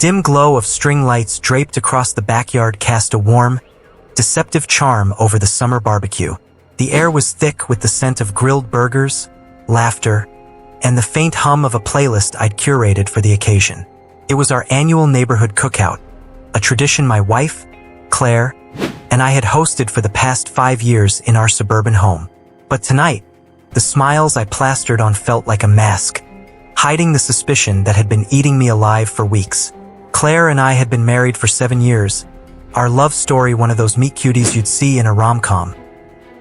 dim glow of string lights draped across the backyard cast a warm, deceptive charm over the summer barbecue. The air was thick with the scent of grilled burgers, laughter, and the faint hum of a playlist I'd curated for the occasion. It was our annual neighborhood cookout, a tradition my wife, Claire, and I had hosted for the past 5 years in our suburban home. But tonight, the smiles I plastered on felt like a mask, hiding the suspicion that had been eating me alive for weeks. Claire and I had been married for 7 years, our love story one of those meet cuties you'd see in a rom-com.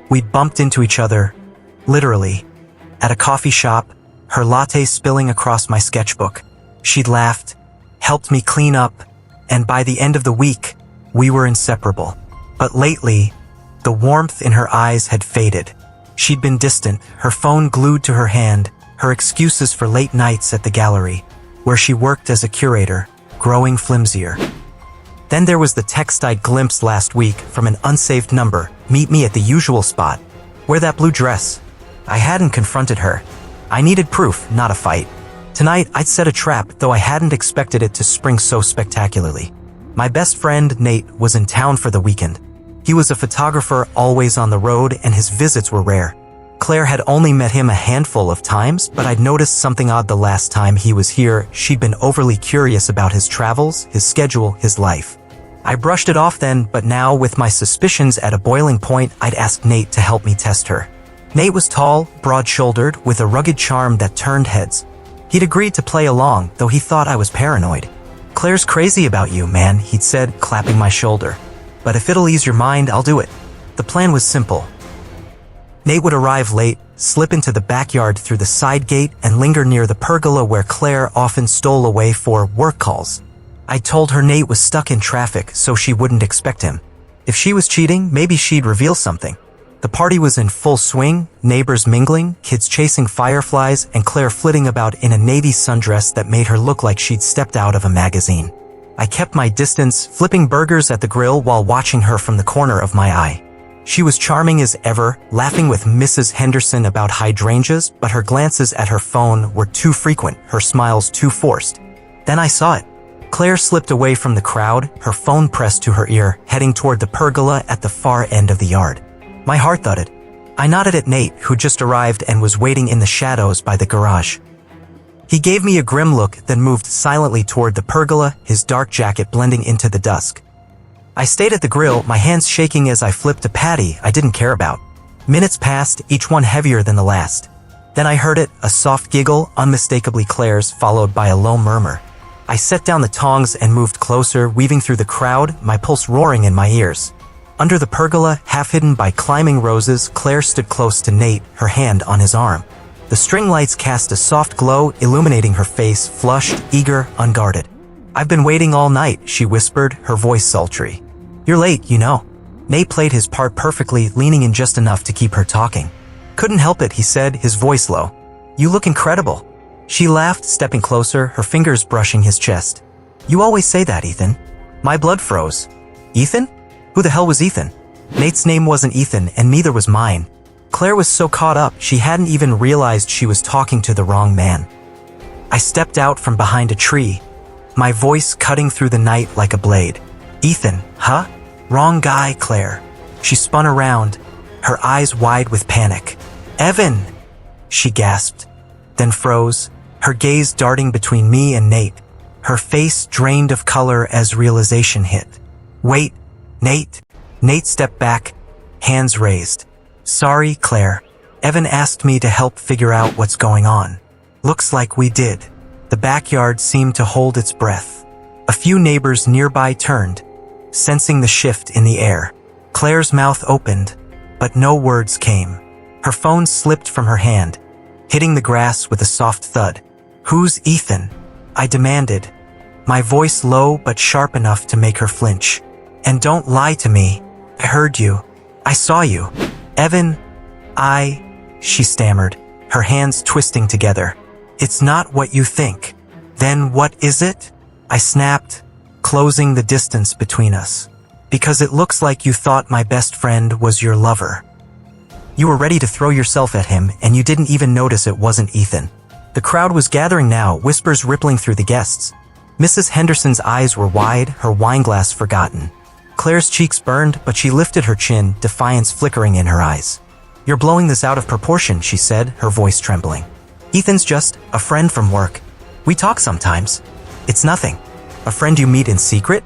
We'd bumped into each other, literally, at a coffee shop, her latte spilling across my sketchbook. She'd laughed, helped me clean up, and by the end of the week, we were inseparable. But lately, the warmth in her eyes had faded. She'd been distant, her phone glued to her hand, her excuses for late nights at the gallery, where she worked as a curator, growing flimsier. Then there was the text I'd glimpsed last week from an unsaved number, "Meet me at the usual spot. Wear that blue dress." I hadn't confronted her. I needed proof, not a fight. Tonight, I'd set a trap, though I hadn't expected it to spring so spectacularly. My best friend, Nate, was in town for the weekend. He was a photographer always on the road, and his visits were rare. Claire had only met him a handful of times, but I'd noticed something odd the last time he was here. She'd been overly curious about his travels, his schedule, his life. I brushed it off then, but now, with my suspicions at a boiling point, I'd asked Nate to help me test her. Nate was tall, broad-shouldered, with a rugged charm that turned heads. He'd agreed to play along, though he thought I was paranoid. "Claire's crazy about you, man," he'd said, clapping my shoulder. "But if it'll ease your mind, I'll do it." The plan was simple. Nate would arrive late, slip into the backyard through the side gate, and linger near the pergola where Claire often stole away for work calls. I told her Nate was stuck in traffic, so she wouldn't expect him. If she was cheating, maybe she'd reveal something. The party was in full swing, neighbors mingling, kids chasing fireflies, and Claire flitting about in a navy sundress that made her look like she'd stepped out of a magazine. I kept my distance, flipping burgers at the grill while watching her from the corner of my eye. She was charming as ever, laughing with Mrs. Henderson about hydrangeas, but her glances at her phone were too frequent, her smiles too forced. Then I saw it. Claire slipped away from the crowd, her phone pressed to her ear, heading toward the pergola at the far end of the yard. My heart thudded. I nodded at Nate, who just arrived and was waiting in the shadows by the garage. He gave me a grim look, then moved silently toward the pergola, his dark jacket blending into the dusk. I stayed at the grill, my hands shaking as I flipped a patty I didn't care about. Minutes passed, each one heavier than the last. Then I heard it, a soft giggle, unmistakably Claire's, followed by a low murmur. I set down the tongs and moved closer, weaving through the crowd, my pulse roaring in my ears. Under the pergola, half hidden by climbing roses, Claire stood close to Nate, her hand on his arm. The string lights cast a soft glow, illuminating her face, flushed, eager, unguarded. "I've been waiting all night," she whispered, her voice sultry. "You're late, you know." Nate played his part perfectly, leaning in just enough to keep her talking. "Couldn't help it," he said, his voice low. "You look incredible." She laughed, stepping closer, her fingers brushing his chest. "You always say that, Ethan." My blood froze. Ethan? Who the hell was Ethan? Nate's name wasn't Ethan, and neither was mine. Claire was so caught up, she hadn't even realized she was talking to the wrong man. I stepped out from behind a tree, my voice cutting through the night like a blade. "Ethan, huh? Wrong guy, Claire." She spun around, her eyes wide with panic. "Evan!" she gasped, then froze, her gaze darting between me and Nate, her face drained of color as realization hit. "Wait, Nate." Nate stepped back, hands raised. "Sorry, Claire. Evan asked me to help figure out what's going on." Looks like we did. The backyard seemed to hold its breath. A few neighbors nearby turned, sensing the shift in the air. Claire's mouth opened, but no words came. Her phone slipped from her hand, hitting the grass with a soft thud. "Who's Ethan?" I demanded, my voice low but sharp enough to make her flinch. "And don't lie to me. I heard you. I saw you. Evan, she stammered, her hands twisting together. "It's not what you think." "Then what is it?" I snapped, closing the distance between us. "Because it looks like you thought my best friend was your lover. You were ready to throw yourself at him, and you didn't even notice it wasn't Ethan." The crowd was gathering now, whispers rippling through the guests. Mrs. Henderson's eyes were wide, her wineglass forgotten. Claire's cheeks burned, but she lifted her chin, defiance flickering in her eyes. "You're blowing this out of proportion," she said, her voice trembling. "Ethan's just a friend from work. We talk sometimes. It's nothing." "A friend you meet in secret?"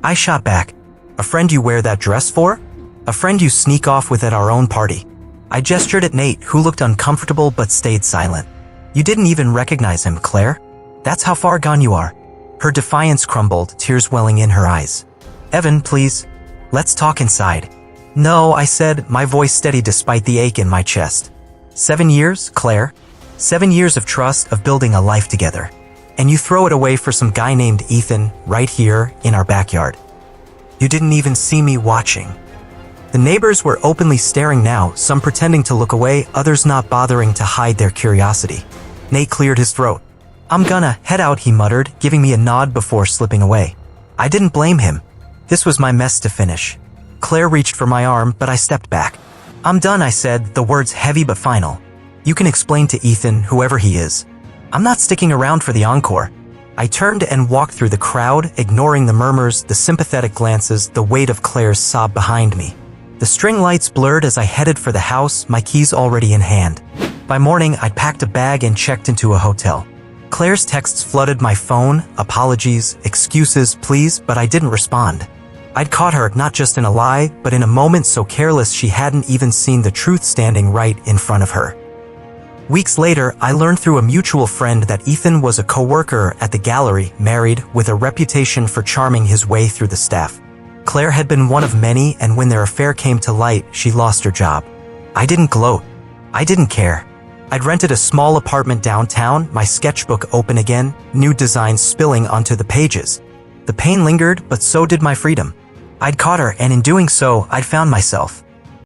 I shot back. "A friend you wear that dress for? A friend you sneak off with at our own party?" I gestured at Nate, who looked uncomfortable but stayed silent. "You didn't even recognize him, Claire? That's how far gone you are." Her defiance crumbled, tears welling in her eyes. "Evan, please. Let's talk inside." "No," I said, my voice steady despite the ache in my chest. 7 years, Claire. 7 years of trust, of building a life together. And you throw it away for some guy named Ethan, right here, in our backyard. You didn't even see me watching. The neighbors were openly staring now, some pretending to look away, others not bothering to hide their curiosity. Nate cleared his throat. "I'm gonna head out," he muttered, giving me a nod before slipping away. I didn't blame him. This was my mess to finish. Claire reached for my arm, but I stepped back. "I'm done," I said, the words heavy but final. "You can explain to Ethan, whoever he is. I'm not sticking around for the encore." I turned and walked through the crowd, ignoring the murmurs, the sympathetic glances, the weight of Claire's sob behind me. The string lights blurred as I headed for the house, my keys already in hand. By morning, I'd packed a bag and checked into a hotel. Claire's texts flooded my phone, apologies, excuses, please, but I didn't respond. I'd caught her not just in a lie, but in a moment so careless she hadn't even seen the truth standing right in front of her. Weeks later, I learned through a mutual friend that Ethan was a co-worker at the gallery, married, with a reputation for charming his way through the staff. Claire had been one of many, and when their affair came to light, she lost her job. I didn't gloat. I didn't care. I'd rented a small apartment downtown, my sketchbook open again, new designs spilling onto the pages. The pain lingered, but so did my freedom. I'd caught her, and in doing so, I'd found myself.